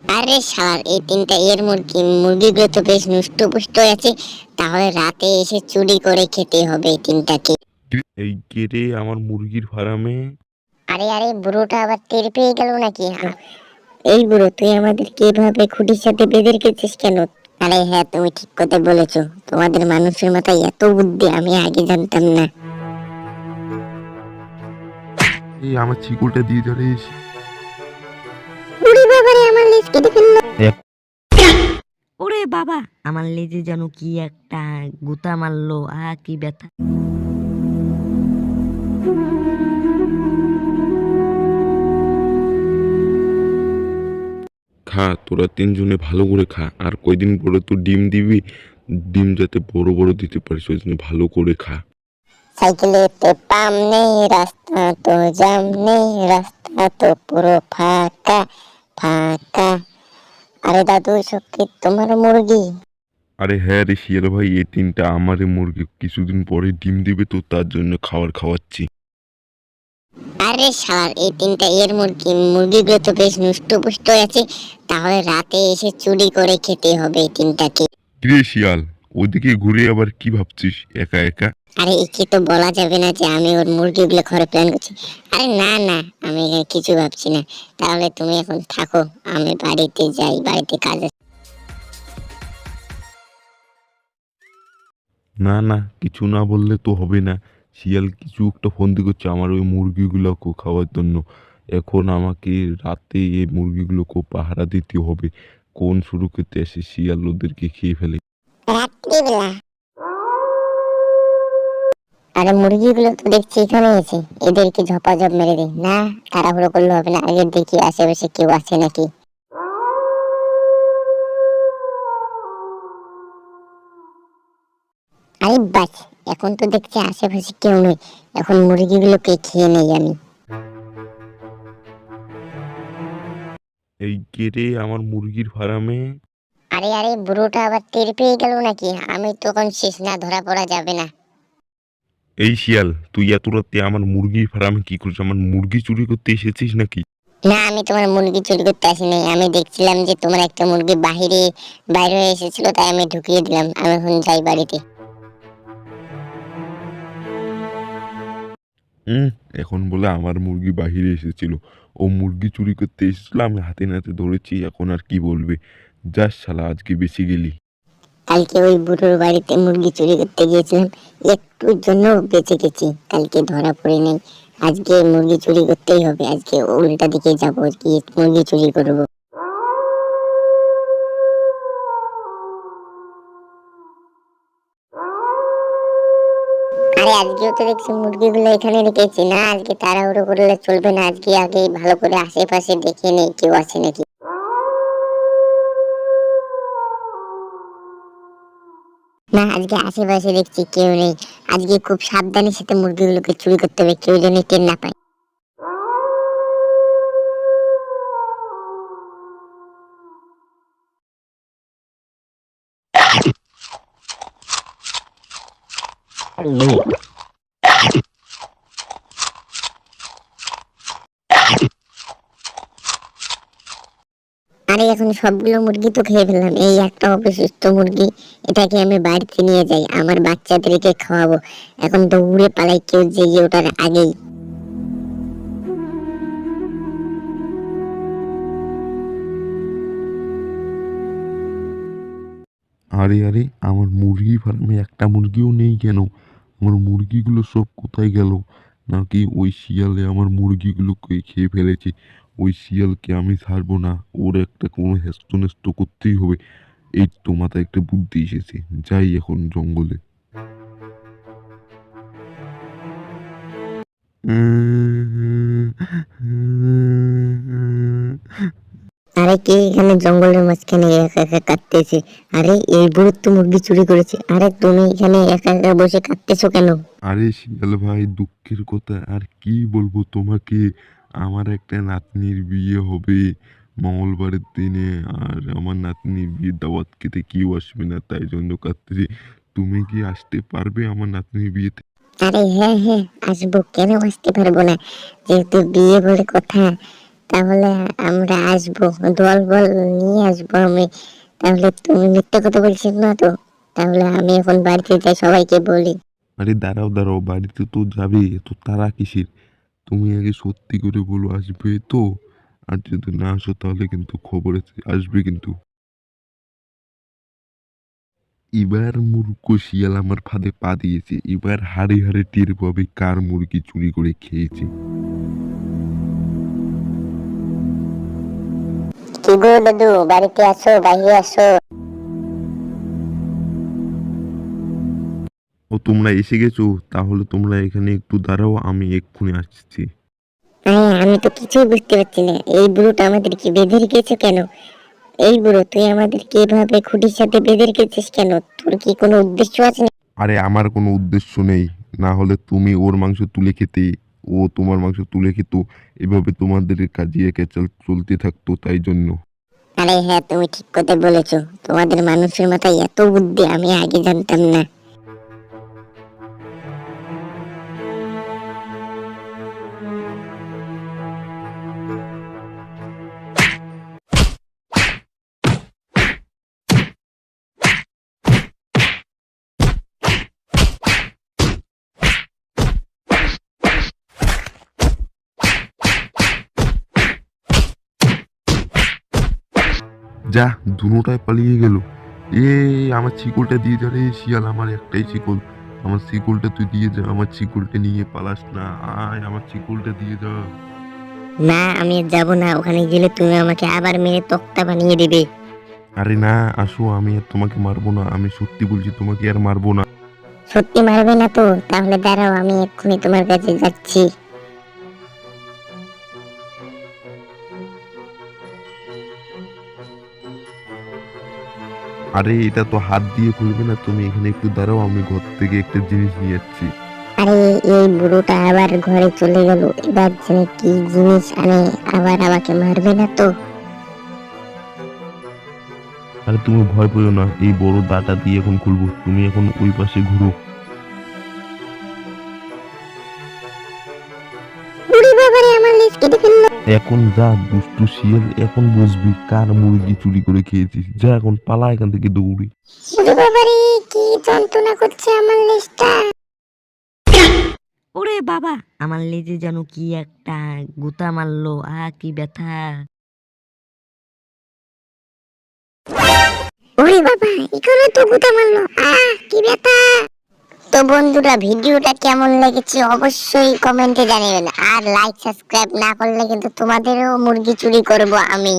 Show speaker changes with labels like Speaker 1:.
Speaker 1: আরে শালার এই তিনটা এর মুরগিগুলো তো বেশ নুষ্ট-পুষ্ট হয়ে আছে, তাহলে রাতে এসে চুরি করে খেতে হবে এই তিনটাকে।
Speaker 2: এই কে রে আমার মুরগির ফার্মে?
Speaker 1: আরে আরে বুড়োটা আবার টের পেয়ে গেল নাকি? এই বুড়ো, তুই আমাদেরকে এভাবে খুঁটির সাথে বেঁধে রেখেছিস কেন? আরে হ্যাঁ, তুমি ঠিক কথা বলেছো, তোমাদের মানুষের মাথায় এত বুদ্ধি আমি আগে জানতাম না।
Speaker 2: এই আমার চিকুলটা দিয়ে ধরিস।
Speaker 1: ওরে বাবারে, আমার লেজ কেটে ফেললো।
Speaker 3: ওরে বাবা, আমার লেজে যেন কি একটা গুতা মারলো, কি ব্যথা।
Speaker 2: খা, তোরা তিনজনে ভালো করে খা, আর কয়দিন পরে তো ডিম দিবি। ডিম যাতে বড় বড় দিতে পারিস ওই জন্য ভালো করে খা।
Speaker 1: সাইকেলেতে পাম নেই, রাস্তা তো জাম নেই, রাস্তা তো পুরো ফাঁকা ফাঁকা। আরে দাদু, সব কি তোমার মুরগি?
Speaker 2: আরে হ্যাঁ রে শিয়াল ভাই, এই তিনটা আমারই মুরগি, কিছুদিন পরে ডিম দিবে তো তার জন্য খাওয়াচ্ছি।
Speaker 1: আরে শালার এই তিনটা এর মুরগিগুলো তো বেশ নুষ্ট-পুষ্ট হয়ে আছে, তাহলে রাতে এসে চুরি করে খেতে হবে এই তিনটাকে।
Speaker 2: কিরে শিয়াল, ওদিকে ঘুরে আবার কি ভাবছিস একা একা?
Speaker 1: আরে একে তো বলা যাবে না যে আমি ওর মুরগিগুলো ঘরে প্ল্যান করছি। আরে না না, আমি এখানে কিছু ভাবছি না। তাহলে তুমি এখন থাকো, আমি বাড়িতে যাই, বাড়িতে কাজ আছে।
Speaker 2: না না, কিছু না বললে তো হবে না। শিয়াল কিছু একটা ফন্দি করছে আমার ওই মুরগিগুলোকে খাওয়ার জন্য। এখন আমাকে রাতে এই মুরগিগুলোকে পাহারা দিতে হবে। কোন শুরু করতে আসে শিয়াল ওদেরকে খেয়ে ফেলে।
Speaker 1: রাত্রিবেলা। আরে মুরগিগুলো তো দেখছি এখানে আছে, এদেরকে ঝপাঝপ মেরে দিই। না, তাড়াহুড়ো করলে হবে না, আগে দেখি আশেপাশে কেউ আছে নাকি। আরে বাস, এখন তো দেখছি আশেপাশে কেউ নেই। এখন মুরগিগুলোকে খেয়ে নেই আমি।
Speaker 2: এই কে রে আমার মুরগির ফার্মে?
Speaker 1: আরে আরে, বুড়োটা আবার টের পেয়ে গেল নাকি? আমি তখন শেষ, না ধরা পড়া যাবে না।
Speaker 2: এই শিয়াল, তুই এত রাতে আমার মুরগির ফার্মে কি করছিস? আমার মুরগি চুরি করতে এসেছিস নাকি?
Speaker 1: না, আমি তোমার মুরগি চুরি করতে আসিনি। আমি দেখছিলাম যে তোমার একটা মুরগি বাইরে হয়ে এসেছিল, তাই আমি ঢুকিয়ে দিলাম। আমি এখন যাই বাড়িতে।
Speaker 2: হুম, এখন বলে আমার মুরগি বাহিরে এসেছিল। ও মুরগি চুরি করতে এসেছিল, আমি হাতে নাতে ধরেছি, এখন আর কি বলবে। যাস শালা, আজকে বেশি গেলি।
Speaker 1: কালকে ওই বুড়োর বাড়িতে মুরগি চুরি করতে গিয়েছিলাম, একটুর জন্য বেঁচে গেছি। কালকে ধরা পড়ে নেই। আজকে মুরগি চুরি করতেই হবে। আজকে উল্টা দিকে যাবো, গিয়ে মুরগি চুরি করবো। আরে আজকেও তো দেখছি মুরগিগুলো এখানে রেখেছি। না, আজকে তাড়াহুড়ো করলে চলবে না। আজকে আগে ভালো করে আশেপাশে দেখে নেই কেউ আছে নাকি। না, আজকে আশেপাশে দেখছি কেউ নেই। আজকে খুব সাবধানের সাথে মুরগিগুলোকে চুরি করতে হবে, কেউ যেন টের না পায়। আরে এখন সবগুলো মুরগি তো খেয়ে ফেললাম, এই একটা অবশিষ্ট মুরগি। এটাকে আমি বাড়িতে নিয়ে যাই, আমার বাচ্চাদেরকে খাওয়াবো। এখন দৌড়ে পালাই, কেউ জেগে ওঠার আগেই।
Speaker 2: আরে আরে, আমার মুরগি ফার্মে একটা মুরগিও নেই কেন? আমার মুরগিগুলো সব কোথায় গেল? নাকি ওই শিয়ালে আমার মুরগিগুলোকে খেয়ে ফেলেছে? ওই শিয়ালকে আমি ছাড়বো না, ওর একটা কোনো হেস্ত নেস্ত করতেই হবে। এই তো মাথায় একটা বুদ্ধি এসেছে, যাই এখন জঙ্গলে।
Speaker 1: আরে কে এখানে জঙ্গলের মাঝখানে একা একা কাঁদতেছে? আরে এই বুড়ো তো মুরগি চুরি করেছে। আরে তুমি এখানে একা একা বসে কাঁদতেছো কেন?
Speaker 2: আরে শিয়াল ভাই, দুঃখের কথা আর কি বলবো তোমাকে। আমার একটা নাতনির বিয়ে হবে মঙ্গলবারের দিনে, আর আমার নাতনির বিয়ের দাওয়াত খেতে কেউ আসবে না, তাই জন্য কাঁদতেছি। তুমি কি আসতে পারবে আমার নাতনির বিয়েতে?
Speaker 1: আরে হ্যাঁ হ্যাঁ, আসবো, কেন আসতে পারবো না? যেহেতু বিয়ে বলে কথা, তাহলে আমরা আসবো, দল বল নিয়ে আসবো আমি। তাহলে তুমি মিথ্যা কথা বলছিস না তো? তাহলে আমি এখন বাড়িতে যাই, সবাইকে বলি।
Speaker 2: আরে দাঁড়াও দাঁড়াও, বাড়িতে তো যাবে, এত তারা কিসের? তুমি আগে সত্যি করে বলো আসবে তো। আর যদি না আসো তাহলে কিন্তু খবর আছে, আসবে কিন্তু। এবার মূর্খ শিয়াল আমার ফাঁদে পা দিয়েছে, এবার হাড়ে হাড়ে টের পাবে কার মুরগি চুরি করে খেয়েছে।
Speaker 1: কি গো দাদু, বাড়িতে আসো, বাইরে আসো।
Speaker 2: ও তোমরা এসে গেছো, তাহলে তোমরা এখানে একটু দাঁড়াও, আমি এক্ষুনি আসছি।
Speaker 1: আমি তো কিছুই বুঝতে পারছি না, এই বুড়োটা আমাদেরকে বেঁধে রেখেছে কেন? এই বুড়ো, তুই আমাদেরকে এভাবে খুঁটির সাথে বেঁধে রেখেছিস কেন? তোর কি কোনো উদ্দেশ্য আছে না?
Speaker 2: আরে আমার কোনো উদ্দেশ্য নেই, না হলে তুমি ওর মাংস তুলে খেতে, ও তোমার মাংস তুলে খেত, এভাবে তোমাদের কাজিয়ে কেচাল চলতে থাকতো, তাই জন্য।
Speaker 1: আরে হ্যাঁ, তুমি ঠিক কথা বলেছো। তোমাদের মানুষের মাথায় এত বুদ্ধি, আমি আগে জানতাম না।
Speaker 2: যা, দুটোটায় পালিয়ে গেল। এ আমার শিকলটা দিয়ে যা রে শিয়াল, আমার একটাই শিকল, আমার শিকলটা তুই দিয়ে যা, আমার শিকলটা নিয়ে পালাস না, আয় আমার শিকলটা দিয়ে যা।
Speaker 1: না, আমি যাব না, ওখানে গেলে তুমি আমাকে আবার মেরে তক্তা বানিয়ে দেবে।
Speaker 2: আরে না, আসো, আমি আর তোমাকে মারবো না, আমি সত্যি বলছি, তোমাকে আর মারবো না।
Speaker 1: সত্যি মারবে না তো? তাহলে দাঁড়াও, আমি এক্ষুনি তোমার কাছে যাচ্ছি।
Speaker 2: আরে এটা তো হাত দিয়ে খুলবে না, তুমি এখানে একটু দাঁড়াও, আমি ঘর থেকে একটা জিনিস নিয়ে যাচ্ছি।
Speaker 1: আরে এই বুড়োটা আবার ঘরে চলে গেল, এবার জেনে কি জিনিস আনে, আবার আমাকে মারবে না তো?
Speaker 2: আরে তুমি ভয় পেও না, এই বড় দাটা দিয়ে এখন খুলবো, তুমি এখন ওই পাশে ঘুরো।
Speaker 1: উড়ি বাবারে, আমার লেজ কেটে ফেললো।
Speaker 2: এখন যা দুষ্টু শিয়াল, এখন বুঝবি কার মুরগি চুরি করে খেয়েছিস, যা এখন পালা এখান থেকে দৌড়ি।
Speaker 1: উড়ি বাবারে, কি যন্ত্রণা করছে আমার লেজটা।
Speaker 3: ওরে বাবা, আমার লেজে যেন কি একটা গুতা মারলো, কি ব্যথা।
Speaker 1: ওরে বাবা, এখানে তো গুতা মারলো, কি ব্যথা। তো বন্ধুরা, ভিডিওটা কেমন লেগেছে অবশ্যই কমেন্টে জানাবেন। আর লাইক সাবস্ক্রাইব না করলে কিন্তু তোমাদেরও মুরগি চুরি করব আমি।